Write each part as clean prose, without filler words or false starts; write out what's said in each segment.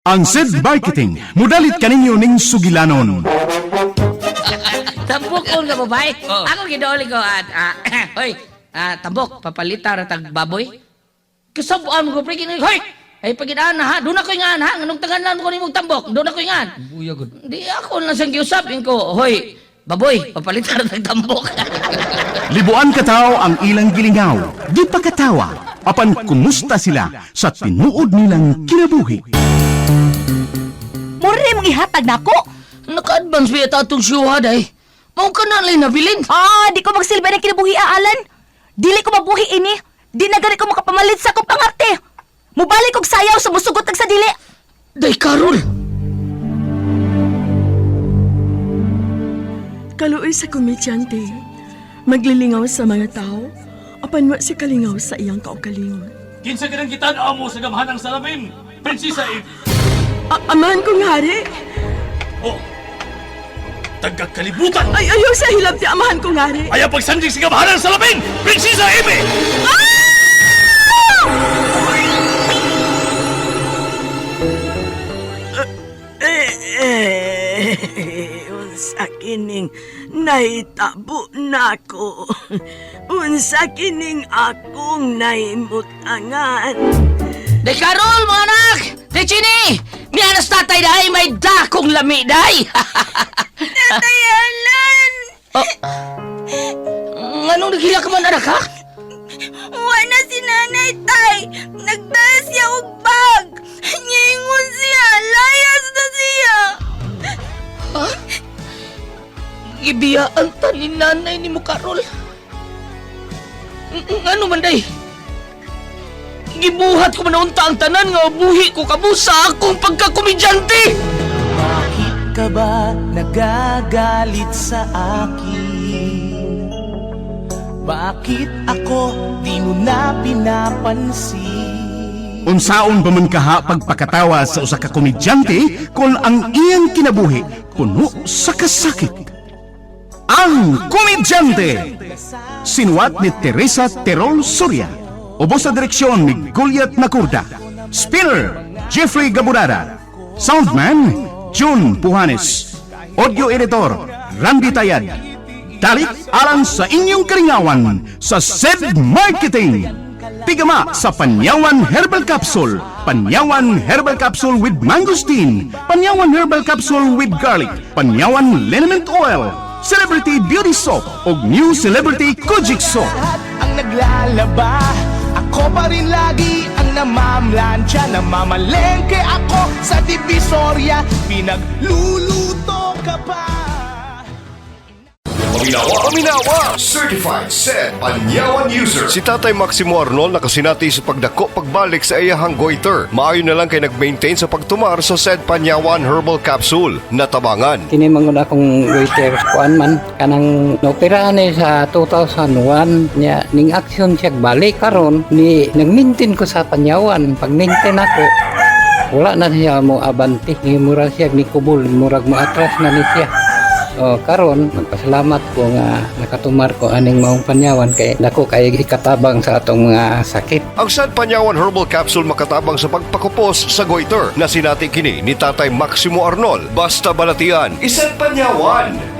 Ang SED Marketing, mudalit kaninyo ning sugilanon. Tambok ko nga babae. Oo. Ako gidauli ko at hoy, tambok papalita ra tag baboy. Kasabuan mo ko pre kini hoy. Ay pagidaan na ha, doon ako ingan ha, nganong tanganan ko nimong tambok, doon ako ingan. Buya gud. Di ako lang siyang giusapin ko, hoy, baboy, papalita ra tag tambok. Libuan katao ang ilang gilingaw, di pa katawa, apan kumusta sila sa tinuod nilang kinabuhi. Mura rin mong ihatag na ako. Naka-advance ba ito itong syuha day? Mao ka na lang nabilin. Di ko magsilbi ng kinabuhi, Alan. Dili ko mabuhi ini. Di na gani ko makapamalit sa akong pangarte. Mubalik kog sayaw sa musugot sa dili. Day Carol. Kaluoy sa komedyante, maglilingaw sa mga tao, apan wa si kalingaw sa iyang kaugalingon. Kinsa ganang gitan-aw mo sa gamhanang salamin, Prinsesa Eve. Amahan kong hari, Oh, tagakalibutan! ay ayaw sa hilab ti amahan kong hari. Ayaw pagsandig sa gamhanang salamin, Prinsesa Eve! Unsa kining naitabo nako. Unsa kining akong naimutangan. Day Carol, mga anak! Day Chini! Miyanas tatay dahi, may dakong lami dahi! Tatay Alan! Anong naghila ka man, anak, ha? Wala si nanay, tay. Nagdala siya og bag. Nyingon siya. Layas na siya. Ha? Ibiyaan ta ni nanay ni mo, Carol. Ano man, day? Gibuhat ko manaunta ang tanan nga buhi ko kabusa akong pagkakomedyante! Bakit ka ba nagagalit sa akin? Bakit ako di mo na pinapansin? Unsaon ba man kaha pagpakatawa sa usa ka komedyante kung ang iyang kinabuhi puno sa kasakit? Ang Komedyante! Sinuwat ni Teresa Terol Soria. Ubos sa direksyon ni Goliath Macurda. Spinner, Jeffrey Gaburada. Soundman, June Puhanes. Audio editor, Randy Tayad. Dalit alang sa inyong karingawan sa SED Marketing. Pigama sa Panyawan Herbal Capsule. Panyawan Herbal Capsule with Mangosteen. Panyawan Herbal Capsule with Garlic. Panyawan Liniment Oil. Celebrity Beauty Soap o New Celebrity Kojic Soap. Lahat ang naglalaba, ako pa rin lagi ang namamlansya. Namamalengke ako sa Divisoria, pinagluluto ka pa. Paminawa, Certified SED Panyawan User. Si Tatay Maximo Arnold nakasinati sa pagdako pagbalik sa iyahang goiter. Maayo na lang kay nag-maintain sa pagtumar sa SED Panyawan Herbal Capsule. Natabangan. Kini mangod akong waiter kuan man kanang naoperahan ni sa 2001 nya ning action siya balik karon ni nag-maintain ko sa Panyawan. Pag maintain ako wala na siya mo abanti ni mura siya ni kubul murag mo atras na ni siya. Karon nagpasalamat ko nga nakatumar ko aning maong Panyawan kay dako kay ikatabang sa atong mga sakit. Ang SED Panyawan Herbal Capsule makatabang sa pagpakupos sa goiter na sinati kini ni Tatay Maximo Arnold. Basta balatian, SED Panyawan.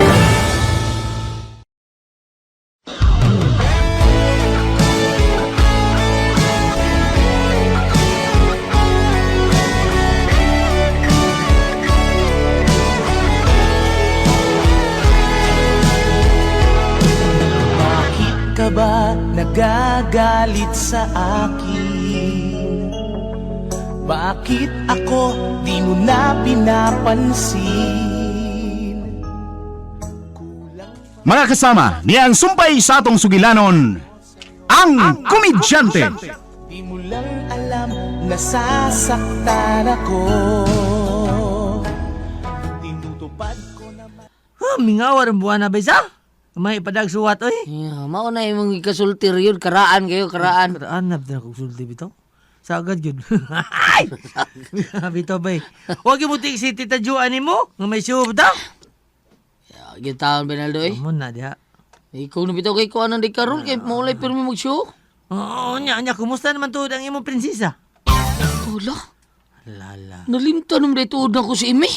Ka ba nagagalit sa akin? Bakit ako di mo na pinapansin? Mga kasama, niyang sumpay sa atong sugilanon, ang Komedyante. Di mo lang alam, nasasaktan ako. Tinutupad ko naman. Mingawa rin buwan na ba isa? May padag suwat oy. Yeah, mao na imong ikasultir yun, karaan kayo, karaan. Karaan na kog sulti bitaw. Sagad yun. Bitaw bay. Huwag mo tik si Tita Jo mo nga may show bitaw. Gitaon Benaldo eh. Amo na diha. Ikaw na bitaw kay kuanan di Carol kay maulay pirmi mag-show. Oo, nya kumusta naman to ang imong prinsesa? Wala. Lala. Nalimtan naman dito na ko si Imi.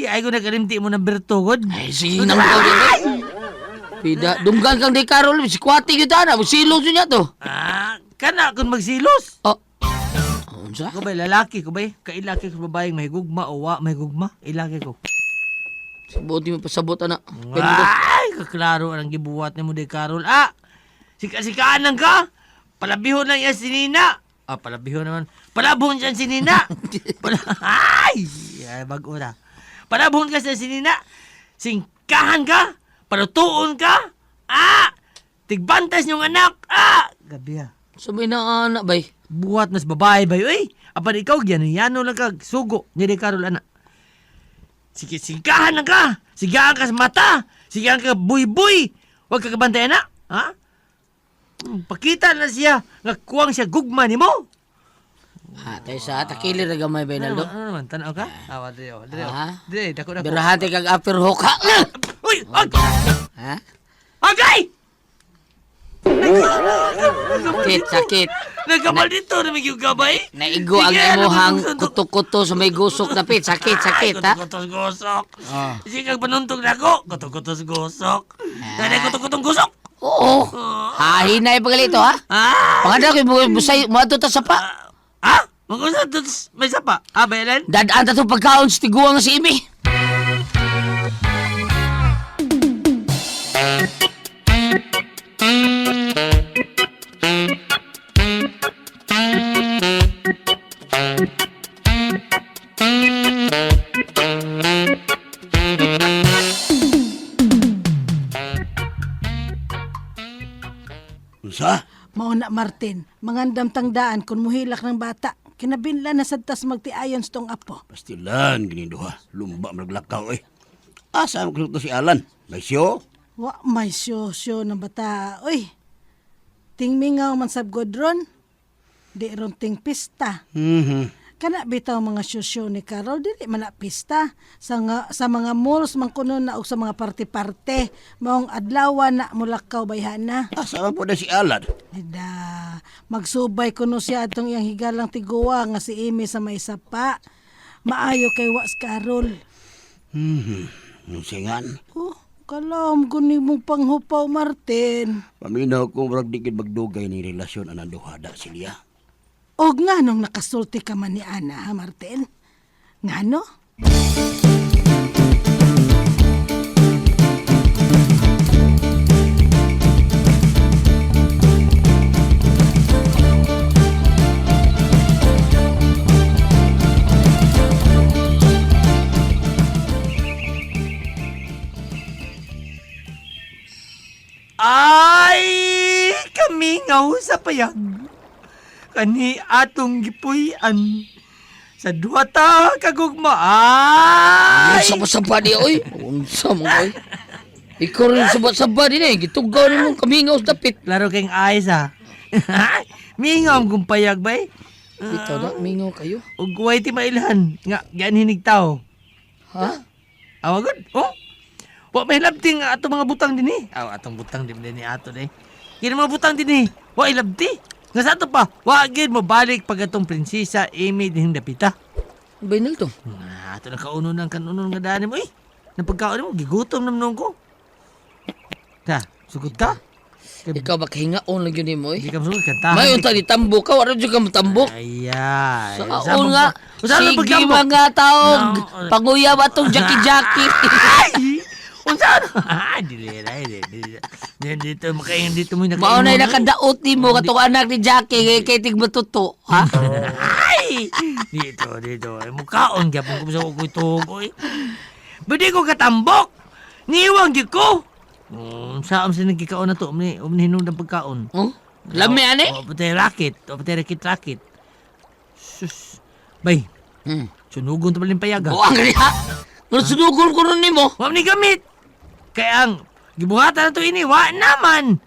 Ay ko nakalimti mo ng bertugod. Ay, sinang ko din eh. Pida, dunggan kang di Karol, si Kwati kita na, silong niya to. Kana kung magsilos. Oh, unsa? Ko ba lalaki ko ba? Kailaki ko babaeng may gugma o wa may gugma? Ilaki ko. Buti mo pasabot na. Ay, kaklaro ang gibuhat ni mo di Karol. Sika-sikaan lang ka. Palabihon lang yan si Nina. Palabihon naman. Palabhon siya si Nina. Ay, bago na. Palabhon ka siya si Nina. Singkahan ka. Palutuon ka. Tigbantas yung anak. Gabi Sabi na anak bay. Buhat mas babae ba yun? Apan ikaw, yan lang ka. Sugo. Ni di Karol, anak. Sige, singkahan lang ka. Sigaan ka sa mata. Sigaan ka buy-buy. Huwag ka kabantay, anak. Pakita na siya. Ngakuang siya gugma ni mo. Tayo sa takili na gamay bay Naldo. Ano naman? Tanaw ka? Awa, Dili, dako. Birahati kag after hook ha. Uy! Ha? Agay! Sakit. Nagkamal dito na may gabay. Naigo ang imuhang kuto-kuto sa may gusok na pit. Sakit, ha? Kutos-gusok. Sige kang panuntog na ako. Kutos-gusok. Nanay kutos-kutong gusok. Oo. Hahinay pagalito, ha? Panganda ko busay mo ato ta sapa. Magkusa doon may sapa. Belen? Dadaan ta to pagkaon sa tiguang si Imi. Unsa? Mauna Martin, mangandam tangdaan kung muhilak ng bata. Kinabinla na sadtas magtiayon sa tong apo. Pastilan, giniduha. Lumba maglakaw eh. Asa mo to si Alan? May siyo? Wa may syo ng bata. Uy, tingmingaw man sab godron. Di ron ting pista. Kana bitaw mga syo ni Carol, dili man na pista. Sa mga malls man kuno na o sa mga parte-parte. Maong adlaw na mulakaw bayhana. Asa mo po na si Alan? Dida, magsubay kuno siya atong iyang higalang tiguwa nga si Imi sa may sapa. Maayo kay was Carol. Nusingan. Kalam guni mong panghupaw, Martin. Paminaw ko murag dikit magdugay ni relasyon anang duhada silya. Og nga nung nakasulti ka man ni Ana, ha, Martin? Nga no? Ay, kamingaw sa payag. Kani atong gipuy-an sa duwata kagugma. Ay! Unsa masaba di oy? Unsa mo oy? Ikaw rin sabot-saba din eh. Gitugaw ni mong kamingaw sa dapit. Laro kayong ayos Mingaw kung payag bay. Ikaw na, mingaw kayo. Ug way ti mailhan nga gan hinig tao. Ha? Awagod. Wa may labti nga ato mga butang din eh. Atong butang din ni ato eh. Kini mga butang din eh. Wa ilabti. Nga sa ato pa, wa gid mo balik pag atong prinsesa Amy din dapita. Bainal to. Ato na kauno ng kanunon nga daan mo eh. Napagkaon mo, gigutom naman ko. Sugod ka? Ikaw ba kahingaon lang yun mo eh? Hindi ka masugod ka. May unta di tambok ka, wala dyan ka matambok. Ayan. Saan nga, sige mga tao, panguyab atong jaki-jaki. Unsan? Dito makain dito mo nakain. Maunay nakadaot ni mo katong anak ni Jackie kay tig matuto, ha? Ay! Dito. Mukhaon gyapon ko sa ko ito. Budi ko katambok. Niwang gyud ko. Saan sa nagkikaon na to? Umnihinog ng pagkaon. Lami ani? Patay rakit. Sus. Bay. Sunugon to paling payaga. O ang ganiha. Sunugon ko nun ni mo. Huwag ni gamit. Kaya ang gibuhatan na to ini, wa naman.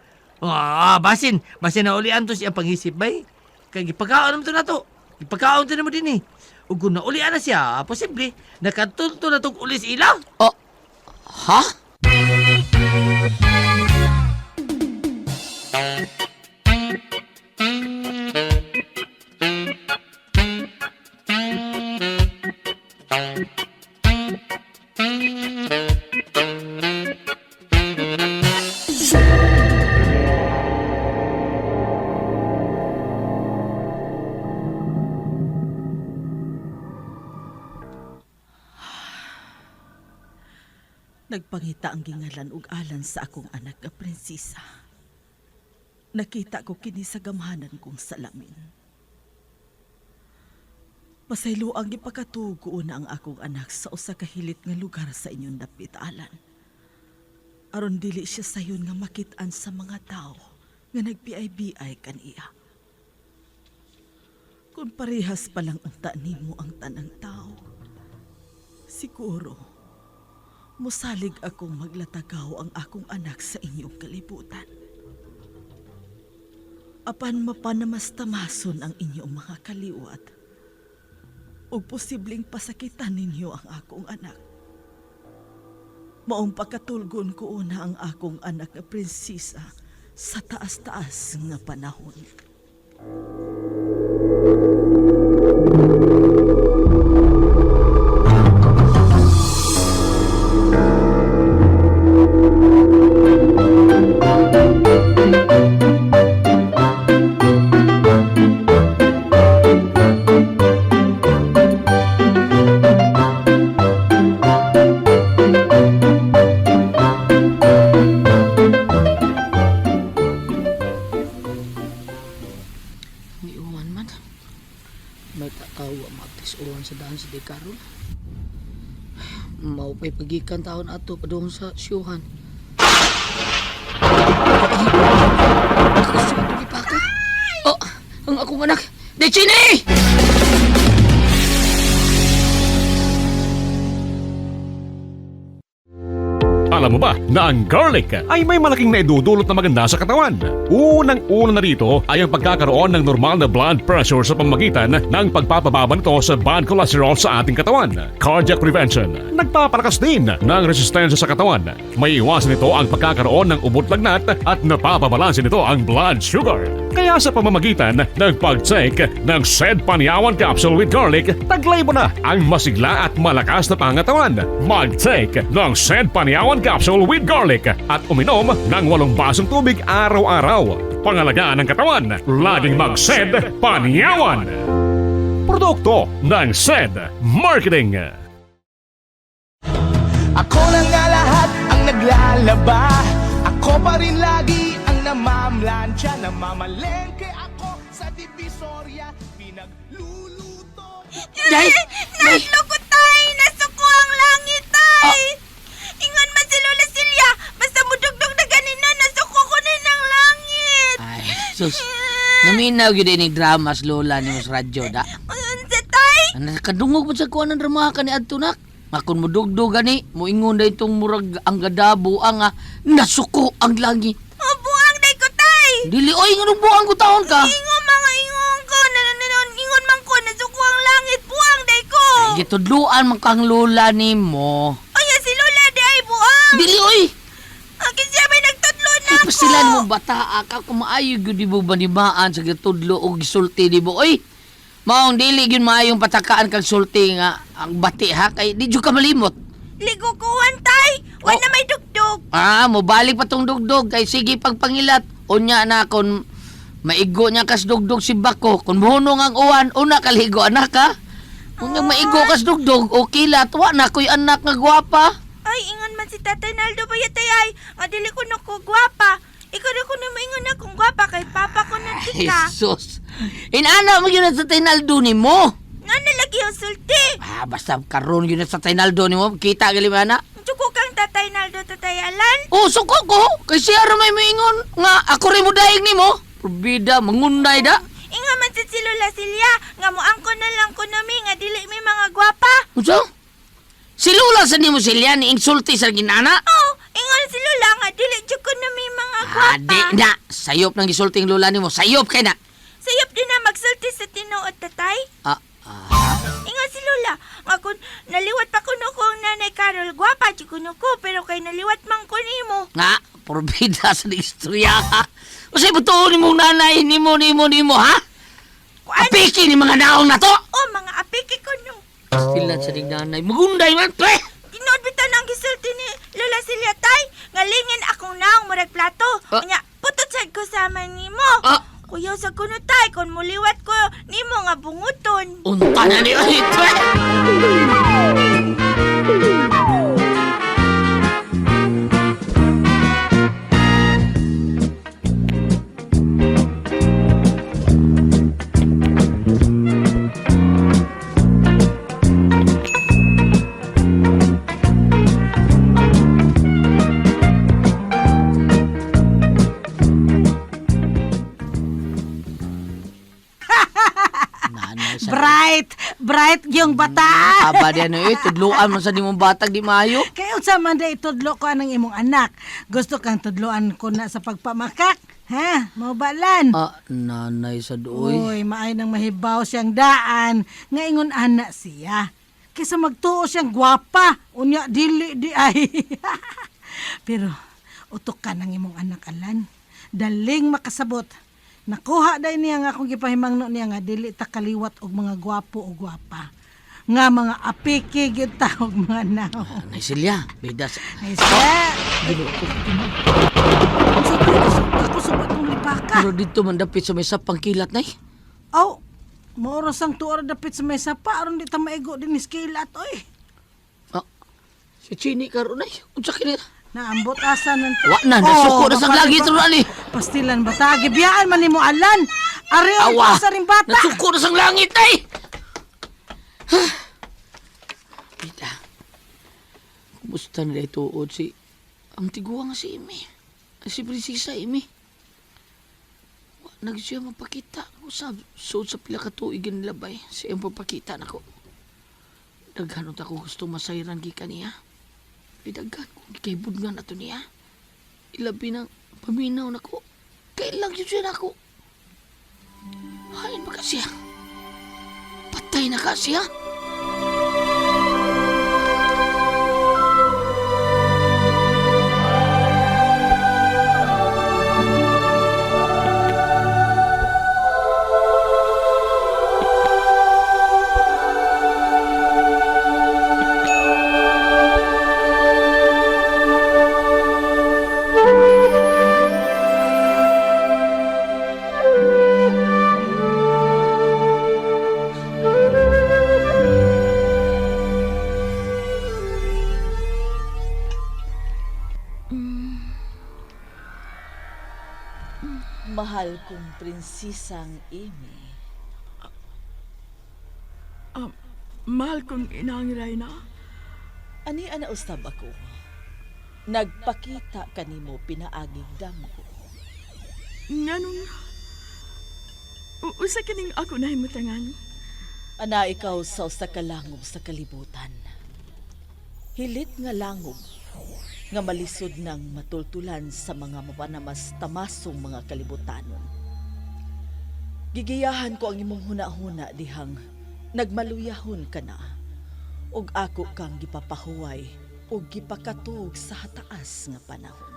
Basin na ulian to siya pag-isip, bay. Kaya gipagkaon naman to na to. Gipagkaon to naman din eh. Ug kung naulian na siya, posible, nakatulto na tong ulis ila. Ha? Nagpangita ang gingalan ug alan sa akong anak nga prinsesa. Nakita ko kini sa gamhanan kong salamin. Pasaylo ang ipakatugo na ang akong anak sa usa ka hilit nga lugar sa inyong dapit alan. Aron dili siya sayon nga makit-an sa mga tao nga nagbiay-biay kaniya. Kung parehas pa lang ang nimo ang tanang tao, siguro musalig akong maglatagaw ang akong anak sa inyong kalibutan. Apan mapanamastamason ang inyong mga kaliwat o posibleng pasakitan ninyo ang akong anak. Maong pakatulgon ko una ang akong anak na prinsesa sa taas-taas nga panahon. May tatawa magtisuran sa daan si Carol. Maupay pagikan taon ato pa doon sa siyuhan. Oh, ang akong anak! Dechine! Alam mo ba na ang garlic ay may malaking naidudulot na maganda sa katawan? Unang-una na rito ay ang pagkakaroon ng normal na blood pressure sa pamamagitan ng pagpapababa nito sa bad cholesterol sa ating katawan. Cardiac prevention. Nagpapalakas din ng resistensya sa katawan. May iwasan nito ang pagkakaroon ng ubot lagnat at napapabalansin nito ang blood sugar. Kaya sa pamamagitan ng pag-take ng SED Panyawan Capsule with Garlic, taglay mo na ang masigla at malakas na pangatawan. Mag-take ng SED Panyawan Capsule with Garlic at uminom ng 8 basong tubig araw-araw. Pangalagaan ng katawan, laging mag-SED Panyawan. Produkto ng SED Marketing. Ako na nga lahat ang naglalaba. Ako pa rin lagi ang namamlansya. Namamalengke ako sa Divisoria. Pinagluluto. Day! Naglukot tay! Nasuko ang langit tay! Ingon man si Lola Silya, basta mudugdog na ganina, nasuko ko na ng langit. Ay, sus. Naminaw yun din yung dramas lola ni Mas Radyo, da? Unsa tay? Nakadungog mo sa kuha ng drama ka ni Adtunak. Makon mo dugdog gani, mo ingon na itong murag ang gadabo ang nasuko ang langit. Buang day ko tay! Dili, oy, nga buang ko taon ka. Ingon mga ingon ko, ingon man ko, nasuko ang langit, buang day ko! Gitudluan man kang lola ni mo. Si Lola di ay buang! Dili, oy! Akin siya may nagtudlo na ako! Ipasilan mo bata, ka kumaayo yun di mo banibaan sa gitudlo o gisulti di mo, oy! Maong dili yun maayong patakaan kang sulti nga ang bati ha, kay di ka malimot. Ligo ko tay! Wala na may dugdog! Mo balik pa tong dugdog, kay sige pagpangilat. Unya na kon maigo niya kas dugdog si Bako, kung muhunong ang uwan, una kaligo anak ha. Kung maigo kas dugdog, okay la, tuwa na ko'y anak nga gwapa. Ay, ingon man si Tatay Naldo ba yatay ay, nga dili ko na ko gwapa. Ikaw na ko na maingon na kung gwapa kay papa ko na tika. Jesus! Inana mo yun sa Tainaldo ni mo. Nga nalagi yung sulti. Basta karon yun sa Tainaldo ni mo, kita gali ba na? Suko kang Tatay Naldo, Tatay Alan. Suko ko, kay siya ramay maingon nga ako rin mo daig ni mo. Probida, mangunday da. Inga man si Lola Silya, nga mo angko na lang ko nami, nga dili may mga gwapa. Unsa? Si Lola sa ni mo silya ni insulti sa ginana? Ingon si Lola nga dili jud ko na may mga gwapa. Di na, sayop nang gisulting Lola ni mo, sayop kay na. Sayop din na magsulti sa tinuod, Tatay. Ingon si Lola, nga kung naliwat pa kuno ko ang nanay Carol, gwapa jud kuno ko, pero kay naliwat man ko nimo. Nga, probida sa istorya ha. Kasi buto ni mong nanay ni mo, ha? Apiki ni mga naong na to. Mga apiki ko no. Stilan sa ning nanay. Magunday man, pre! Tinood bitaw nang gisulti ni Lola Celia, tay. Ngalingin akong naong murag plato. Nya, putot sad ko sama nimo. Kuya sa kuno, tay, kung muliwat ko nimo nga bunguton. Unta na ni Oy, pre! Bright yung bata. Aba diyan tudloan man sa nimong batag di maayo. Kayo sa man day tudlo ko anang imong anak. Gusto kang tudloan ko na sa pagpamakak. Ha? Mabalan. Nanay sa doy. Uy, maay nang mahibaw siyang daan. Nga ingon anak siya. Kaysa magtuo siyang gwapa. Unya dili di ay. Pero utok ka ng imong anak, Alan. Daling makasabot. Nakuha day niya nga akong gipahimangno niya nga dili ta kaliwat og mga gwapo o gwapa. Nga mga apiki gyud ta og mga nao. Nay Celia, bidas. Ay siya. Ako subat ng lipaka. Pero dito man dapit sa may sapang kilat, nay. Oh, maoras ang tuwara dapit sa may sapa aron di ta maigo din is kilat oy. Si Chini karon nay. Unsa kini? Naambot asa ng... Wa na, nasuko na sang lagi ito na ni. Pastilan bata, gibiyaan man ni mo, Alan. Ariyo, asa rin bata. Nasuko na sang langit, ay! Pita, kumusta nila ituod si... Ang tiguwa nga si Imi. Si Prinsesa Imi. Wa na siya mapakita. Usab, suod sa pila katuigan nilabay. Siya mapakita na ko. Daghanot ako gusto masayran gikan niya. Pidagan ko, kaibudngan na ito niya. Ilabi ng paminaw na ko. Kailang yun siya na ko. Hain ba ka siya? Patay na ka siya? Mahal kong prinsesang Amy. Mahal kong inang Reyna. Ani ana ustab ako. Nagpakita kanimo pinaagig damgo. Nganong usa kining ako na himutangan. Ana ikaw sa usa ka langob sa kalibutan. Hilit nga langob nga malisod ng matultulan sa mga mapanamas tamasong mga kalibutanon. Gigiyahan ko ang imong huna-huna dihang nagmaluyahon ka na ug ako kang gipapahuway ug gipakatug sa hataas nga panahon.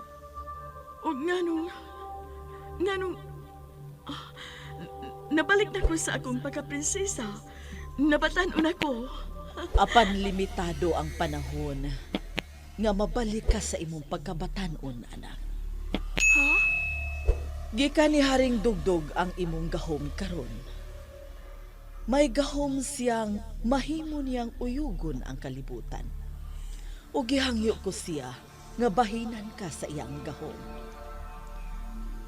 Ug nganong nabalik na ko sa akong pagkaprinsesa. Nabatan-on ako. Apan limitado ang panahon nga mabalik ka sa imong pagkabatan-on, anak. Ha? Gikan ni Haring Dugdog ang imong gahom karon. May gahom siyang mahimo niyang uyugon ang kalibutan. O gihangyo ko siya nga bahinan ka sa iyang gahom.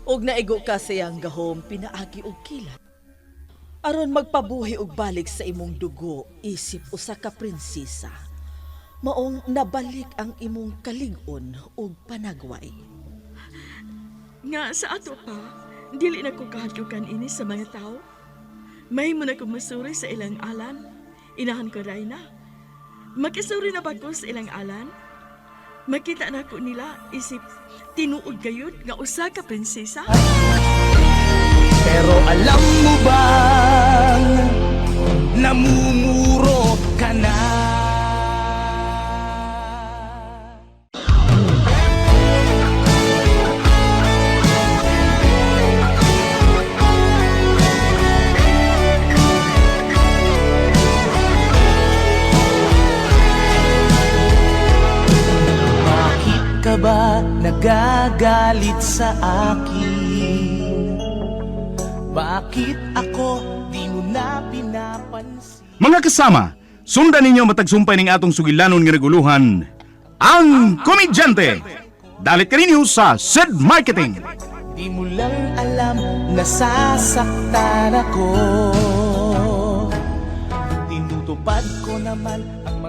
Og naigo ka sa iyang gahom pinaagi og kilat. Aron magpabuhi og balik sa imong dugo isip usa ka prinsesa. Maong nabalik ang imong kalig-on ug panagway. Nga sa ato pa, dili na ko kahadlukan ini sa mga tao. May mo na ko masuri sa ilang alan. Inahan ko Reyna. Makisuri na ba ko sa ilang alan? Makita na ko nila isip tinuod gayud nga usa ka prinsesa. Pero alam mo bang namumuro ka na? ka ba nagagalit sa akin? Bakit ako di mo na pinapansin? Mga kasama, sundan ninyo matagsumpay ning atong sugilanon nga reguluhan, ang Komedyante. Dalit kaninyo sa SED Marketing. Di mo lang alam, nasasaktan ako. Tinutupad ko naman ang